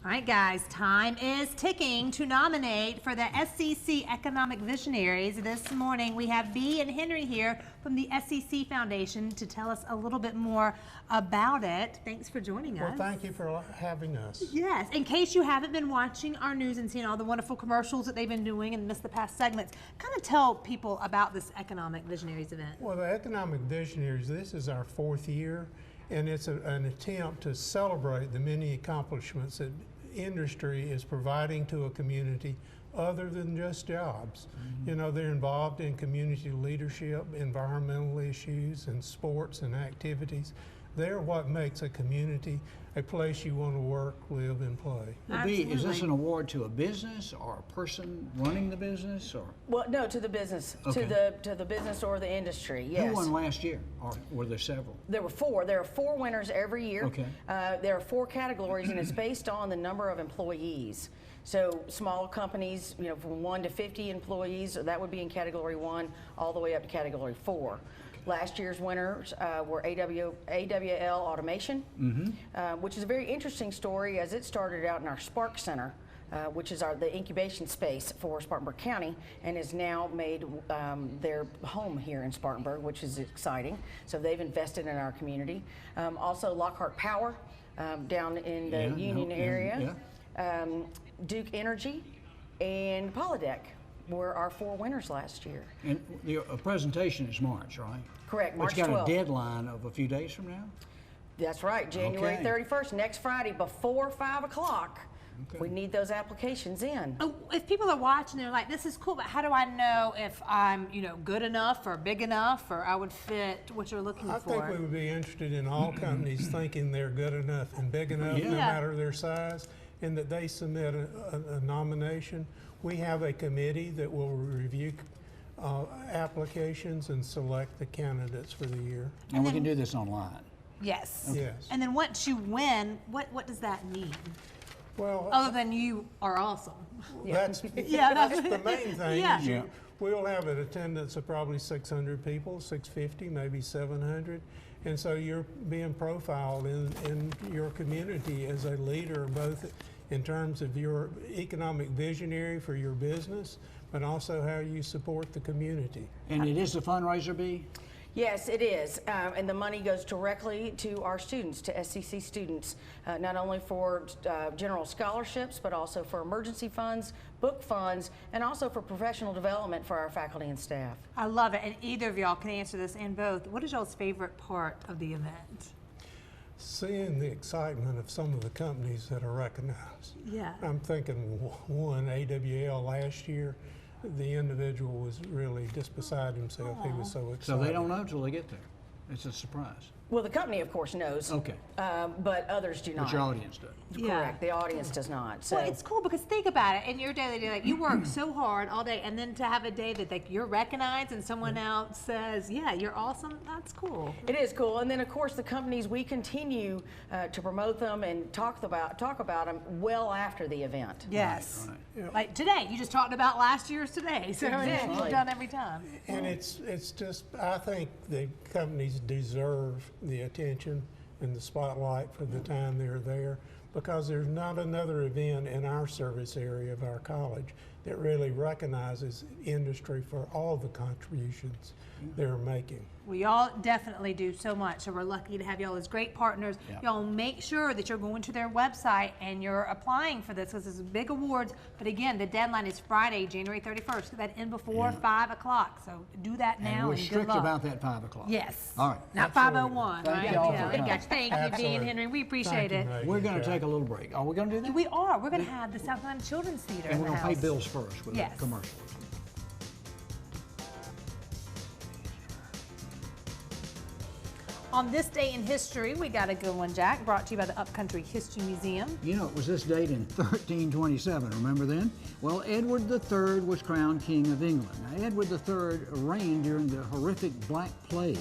All right, guys, time is ticking to nominate for the SCC Economic Visionaries. This morning, we have Bea and Henry here from the SCC Foundation to tell us a little bit more about it. Thanks for joining us. Well, thank you for having us. Yes, in case you haven't been watching our news and seeing all the wonderful commercials that they've been doing and missed the past segments, kind of tell people about this Economic Visionaries event. Well, the Economic Visionaries, this is our 4th year, and it's an attempt to celebrate the many accomplishments that industry is providing to a community other than just jobs. You know, they're involved in community leadership, environmental issues, and sports and activities. They're what makes a community a place you want to work, live, and play. Well, Bea, is this an award to a business or a person running the business, or? Well, no, to the business, Okay. to the business or the industry. Yes. Who won last year, or were there several? There were 4. There are 4 winners every year. Okay. There are 4 categories, and it's based on the number of employees. So small companies, you know, from 1 to 50 employees, that would be in Category 1, all the way up to Category 4. Last year's winners were AWL Automation, which is a very interesting story, as it started out in our Spark Center, which is the incubation space for Spartanburg County, and has now made their home here in Spartanburg, which is exciting. So they've invested in our community. Also Lockhart Power down in the Union area, Duke Energy, and Polydec were our 4 winners last year. And the presentation is March, right? Correct, March But you got 12th. a deadline of a few days from now? That's right, January Okay. 31st, next Friday before 5 o'clock. Okay. We need those applications in. Oh, if people are watching, they're like, this is cool, but how do I know if I'm, good enough or big enough or I would fit what you're looking I for? think we would be interested in all companies thinking they're good enough and big enough, no matter their size, and that they submit a nomination. We have a committee that will review applications and select the candidates for the year. And we can do this online. Yes. Yes. And then once you win, what does that mean? Well, Other than you are awesome. that's, Yeah, that's the main thing. Yeah. Is we'll have an attendance of probably 600 people, 650, maybe 700. And so you're being profiled in your community as a leader, both in terms of your economic visionary for your business, but also how you support the community. And it is a fundraiser, Bea? Yes, it is, and the money goes directly to our students, to SCC students, not only for general scholarships, but also for emergency funds, book funds, and also for professional development for our faculty and staff. I love it. And either of y'all can answer this, and both. What is y'all's favorite part of the event? Seeing the excitement of some of the companies that are recognized. Yeah. I'm thinking one, AWL last year, the individual was really just beside himself. He was so excited. So they don't know till they get there. It's a surprise. Well, the company, of course, knows, Okay. But others do not. But your audience does. Correct. The audience does not. So. Well, it's cool because think about it. In your daily day, like you work so hard all day, and then to have a day that like you're recognized and someone else says, "Yeah, you're awesome." That's cool. It is cool, and then of course the companies, we continue to promote them and talk about them well after the event. Yes. Right. Like today, you just talked about last year's today, so Exactly. it's done every time. And it's just, I think the companies deserve the attention and the spotlight for the time they're there, because there's not another event in our service area of our college that really recognizes industry for all the contributions they're making. We all definitely do so much, so we're lucky to have y'all as great partners. Yeah. Y'all make sure that you're going to their website and you're applying for this, because this is big awards. But again, the deadline is Friday, January 31st. Get that in before 5 o'clock. So do that now. And we're good strict luck. about that 5 o'clock. Yes. All right. Not Absolutely. 5:01, Thank right? y'all Yeah, for we coming. got you. Thank you, Bea and Absolutely. Henry. We appreciate Thank you, it. Megan. We're going to Sure. take a little break. Are we going to do that? We are. We're going to have the South Carolina Children's Theater And in we're the going to pay house. bills first with Yes. a commercial. On this day in history, we got a good one, Jack, brought to you by the Upcountry History Museum. You know, it was this date in 1327, remember then? Well, Edward III was crowned King of England. Now, Edward III reigned during the horrific Black Plague,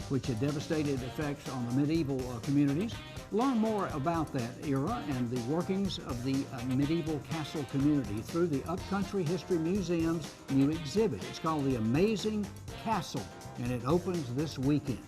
which had devastated effects on the medieval communities. Learn more about that era and the workings of the medieval castle community through the Upcountry History Museum's new exhibit. It's called The Amazing Castle, and it opens this weekend.